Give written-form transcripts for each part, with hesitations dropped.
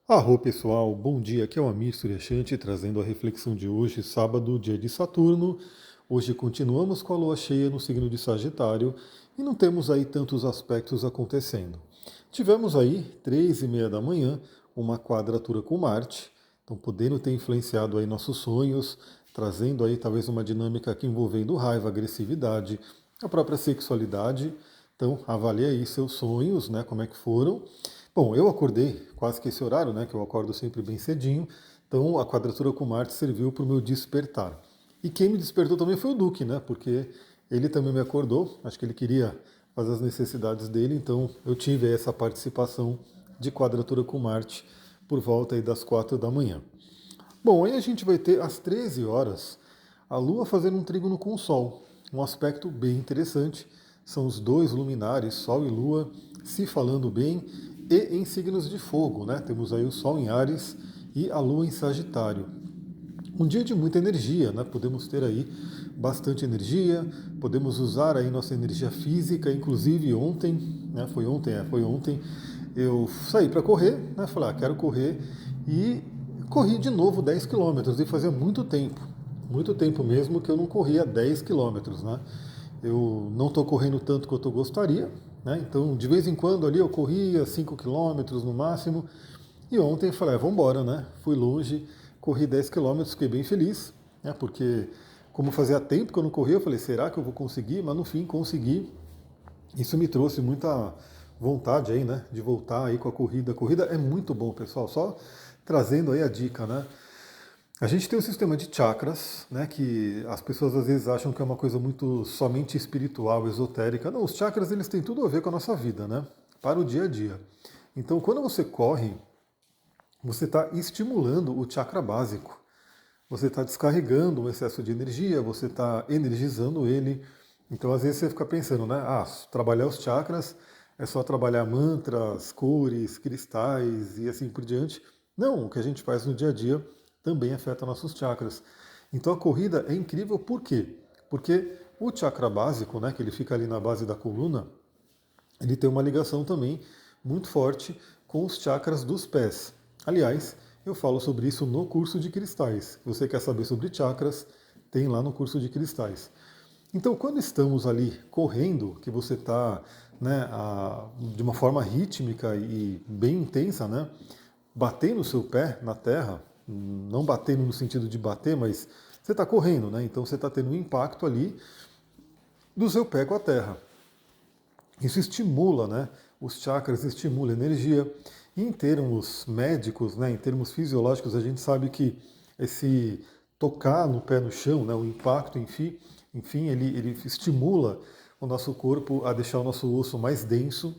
Arro pessoal, bom dia, aqui é o Amir Suryashanti trazendo a reflexão de hoje, sábado, dia de Saturno. Hoje continuamos com a lua cheia no signo de Sagitário e não temos aí tantos aspectos acontecendo. Tivemos aí, 3:30 da manhã, uma quadratura com Marte, então podendo ter influenciado aí nossos sonhos, trazendo aí talvez uma dinâmica aqui envolvendo raiva, agressividade, a própria sexualidade. Então avalie aí seus sonhos, né, como é que foram. Bom, eu acordei quase que esse horário, né? Que eu acordo sempre bem cedinho. Então a quadratura com Marte serviu para o meu despertar. E quem me despertou também foi o Duque, né? Porque ele também me acordou. Acho que ele queria fazer as necessidades dele. Então eu tive essa participação de quadratura com Marte por volta aí das 4 da manhã. Bom, aí a gente vai ter às 13 horas a Lua fazendo um trígono com o Sol. Um aspecto bem interessante. São os dois luminares, Sol e Lua, se falando bem e em signos de fogo, né? Temos aí o Sol em Áries e a Lua em Sagitário. Um dia de muita energia, né? Podemos ter aí bastante energia, podemos usar aí nossa energia física, inclusive ontem, né? Foi ontem, eu saí para correr, né? Falei, quero correr e corri de novo 10 quilômetros e fazia muito tempo mesmo que eu não corria 10 quilômetros, né? Eu não estou correndo tanto quanto eu gostaria, né? Então de vez em quando ali eu corria 5 quilômetros no máximo, e ontem eu falei, vamos embora, né? Fui longe, corri 10 quilômetros, fiquei bem feliz, né? Porque como fazia tempo que eu não corria, eu falei, será que eu vou conseguir? Mas no fim consegui. Isso me trouxe muita vontade aí, né? De voltar aí com a corrida. A corrida é muito bom, pessoal. Só trazendo aí a dica, né? A gente tem um sistema de chakras, né, que as pessoas às vezes acham que é uma coisa muito somente espiritual, esotérica. Não, os chakras eles têm tudo a ver com a nossa vida, né? Para o dia a dia. Então, quando você corre, você está estimulando o chakra básico. Você está descarregando um excesso de energia, você está energizando ele. Então, às vezes você fica pensando, né? Trabalhar os chakras é só trabalhar mantras, cores, cristais e assim por diante. Não, o que a gente faz no dia a dia também afeta nossos chakras. Então, a corrida é incrível por quê? Porque o chakra básico, né, que ele fica ali na base da coluna, ele tem uma ligação também muito forte com os chakras dos pés. Aliás, eu falo sobre isso no curso de cristais. Se você quer saber sobre chakras, tem lá no curso de cristais. Então, quando estamos ali correndo, que você está, né, de uma forma rítmica e bem intensa, né, batendo o seu pé na terra, não batendo no sentido de bater, mas você está correndo, né, então você está tendo um impacto ali do seu pé com a terra. Isso estimula, né? Os chakras estimulam a energia. E em termos médicos, né, em termos fisiológicos, a gente sabe que esse tocar no pé no chão, né, o impacto, enfim ele estimula o nosso corpo a deixar o nosso osso mais denso.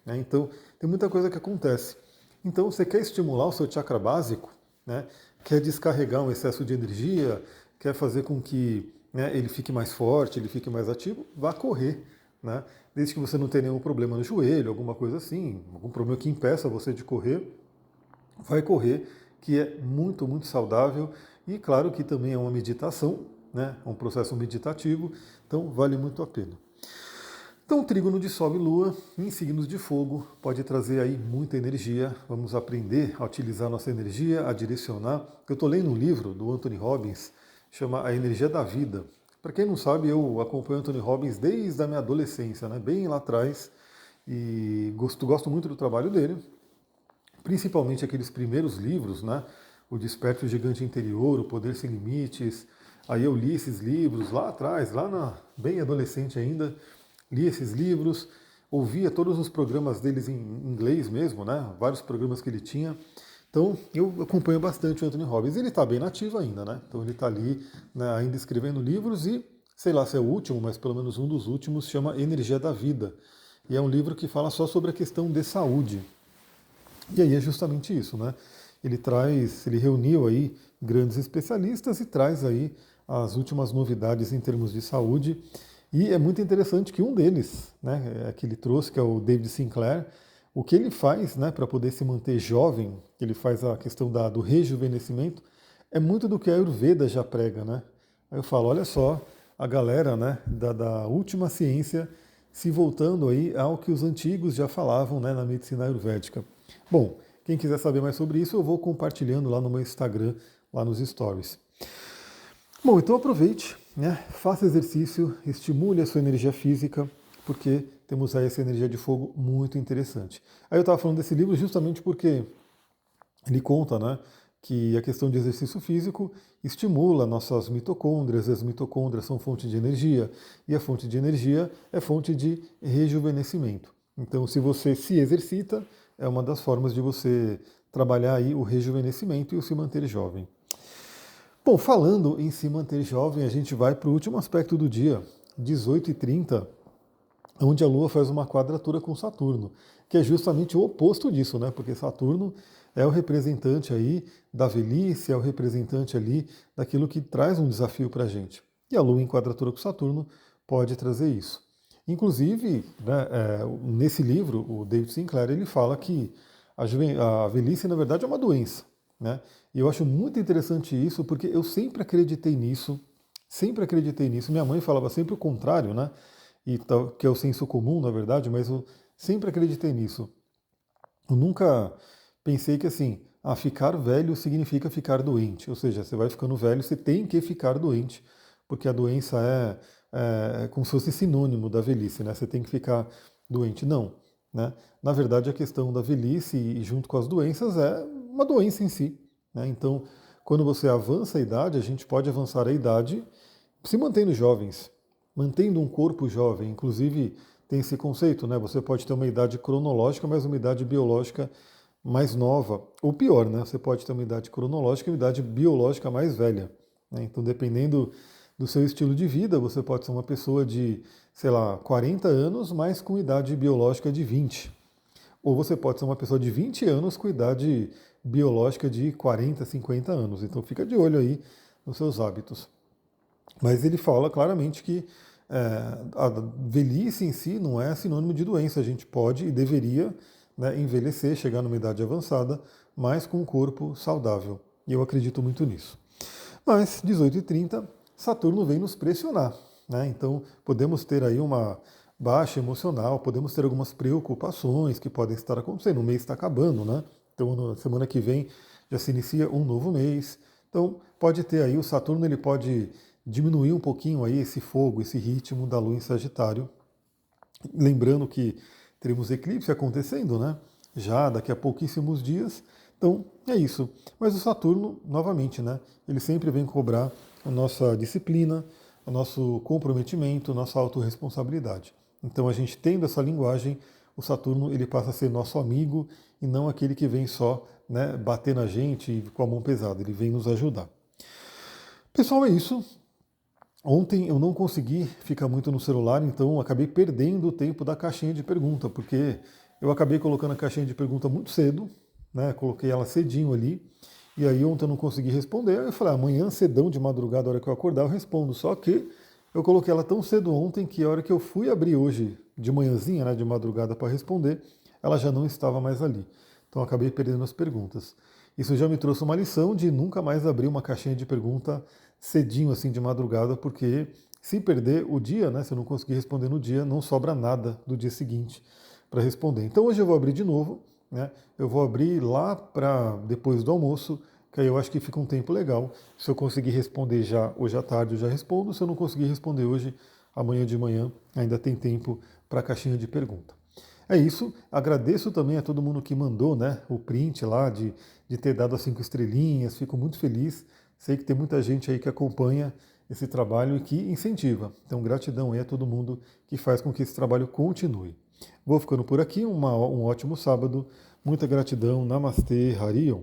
Né? Então, tem muita coisa que acontece. Então, você quer estimular o seu chakra básico, né, quer descarregar um excesso de energia, quer fazer com que, né, ele fique mais forte, ele fique mais ativo, vá correr, né? Desde que você não tenha nenhum problema no joelho, alguma coisa assim, algum problema que impeça você de correr, vai correr, que é muito, muito saudável e claro que também é uma meditação, né? É um processo meditativo, então vale muito a pena. Então, o trígono de Sol e Lua em signos de fogo pode trazer aí muita energia. Vamos aprender a utilizar nossa energia, a direcionar. Eu estou lendo um livro do Anthony Robbins, chama A Energia da Vida. Para quem não sabe, eu acompanho o Anthony Robbins desde a minha adolescência, né? Bem lá atrás, e gosto muito do trabalho dele, principalmente aqueles primeiros livros, né? O Desperte o Gigante Interior, O Poder Sem Limites. Aí eu li esses livros lá atrás, bem adolescente ainda, li esses livros, ouvia todos os programas deles em inglês mesmo, né? Vários programas que ele tinha. Então eu acompanho bastante o Anthony Robbins. Ele está bem nativo ainda, né? Então ele está ali, né, ainda escrevendo livros e, sei lá se é o último, mas pelo menos um dos últimos, chama Energia da Vida. E é um livro que fala só sobre a questão de saúde. E aí é justamente isso, né? Ele reuniu aí grandes especialistas e traz aí as últimas novidades em termos de saúde. E é muito interessante que um deles, né, que ele trouxe, que é o David Sinclair, o que ele faz, né, para poder se manter jovem, ele faz a questão do rejuvenescimento, é muito do que a Ayurveda já prega, né? Aí eu falo, olha só, a galera, né, da última ciência se voltando aí ao que os antigos já falavam, né, na medicina ayurvédica. Bom, Quem quiser saber mais sobre isso, eu vou compartilhando lá no meu Instagram, lá nos stories. Bom, então aproveite, né? Faça exercício, estimule a sua energia física, porque temos aí essa energia de fogo muito interessante. Aí eu estava falando desse livro justamente porque ele conta, né, que a questão de exercício físico estimula nossas mitocôndrias, as mitocôndrias são fonte de energia, e a fonte de energia é fonte de rejuvenescimento. Então, se você se exercita, é uma das formas de você trabalhar aí o rejuvenescimento e o se manter jovem. Bom, falando em se manter jovem, a gente vai para o último aspecto do dia, 18h30, onde a Lua faz uma quadratura com Saturno, que é justamente o oposto disso, né? Porque Saturno é o representante aí da velhice, é o representante ali daquilo que traz um desafio para a gente. E a Lua em quadratura com Saturno pode trazer isso. Inclusive, né, nesse livro, o David Sinclair, ele fala que a velhice, na verdade, é uma doença. Né? E eu acho muito interessante isso, porque eu sempre acreditei nisso, sempre acreditei nisso. Minha mãe falava sempre o contrário, né? Que é o senso comum, na verdade, mas eu sempre acreditei nisso. Eu nunca pensei que assim, ficar velho significa ficar doente. Ou seja, você vai ficando velho, você tem que ficar doente, porque a doença é como se fosse sinônimo da velhice, né? Você tem que ficar doente. Não. Né? Na verdade, a questão da velhice e junto com as doenças é uma doença em si. Né? Então, quando você avança a idade, a gente pode avançar a idade se mantendo jovens, mantendo um corpo jovem. Inclusive, tem esse conceito, né? Você pode ter uma idade cronológica, mas uma idade biológica mais nova. Ou pior, né? Você pode ter uma idade cronológica e uma idade biológica mais velha. Né? Então, dependendo do seu estilo de vida, você pode ser uma pessoa de, sei lá, 40 anos, mas com idade biológica de 20. Ou você pode ser uma pessoa de 20 anos com idade biológica de 40, 50 anos. Então fica de olho aí nos seus hábitos. Mas ele fala claramente que a velhice em si não é sinônimo de doença. A gente pode e deveria, né, envelhecer, chegar numa idade avançada, mas com um corpo saudável. E eu acredito muito nisso. Mas, 18h30, Saturno vem nos pressionar. Né? Então, podemos ter aí uma baixa emocional, podemos ter algumas preocupações que podem estar acontecendo. O mês está acabando, né? Então, na semana que vem já se inicia um novo mês. Então, pode ter aí, o Saturno ele pode diminuir um pouquinho aí esse fogo, esse ritmo da Lua em Sagitário. Lembrando que teremos eclipse acontecendo, né? Já daqui a pouquíssimos dias. Então, é isso. Mas o Saturno, novamente, né? Ele sempre vem cobrar a nossa disciplina, o nosso comprometimento, nossa autorresponsabilidade. Então, a gente tendo essa linguagem, o Saturno ele passa a ser nosso amigo e não aquele que vem só, né, bater na gente com a mão pesada. Ele vem nos ajudar. Pessoal, é isso. Ontem eu não consegui ficar muito no celular, então acabei perdendo o tempo da caixinha de pergunta, porque eu acabei colocando a caixinha de pergunta muito cedo, né? Coloquei ela cedinho ali, e aí ontem eu não consegui responder. Aí eu falei, amanhã cedão de madrugada, a hora que eu acordar, eu respondo. Só que eu coloquei ela tão cedo ontem que a hora que eu fui abrir hoje de manhãzinha, né, de madrugada para responder, ela já não estava mais ali. Então eu acabei perdendo as perguntas. Isso já me trouxe uma lição de nunca mais abrir uma caixinha de pergunta cedinho assim de madrugada, porque se perder o dia, né, se eu não conseguir responder no dia, não sobra nada do dia seguinte para responder. Então hoje eu vou abrir de novo, né? Eu vou abrir lá para depois do almoço, que aí eu acho que fica um tempo legal. Se eu conseguir responder já hoje à tarde, eu já respondo. Se eu não conseguir responder hoje, amanhã de manhã, ainda tem tempo para a caixinha de pergunta. É isso, agradeço também a todo mundo que mandou, né, o print lá de ter dado as 5 estrelinhas, fico muito feliz. Sei que tem muita gente aí que acompanha esse trabalho e que incentiva. Então, gratidão aí a todo mundo que faz com que esse trabalho continue. Vou ficando por aqui, um ótimo sábado. Muita gratidão. Namastê, Harion.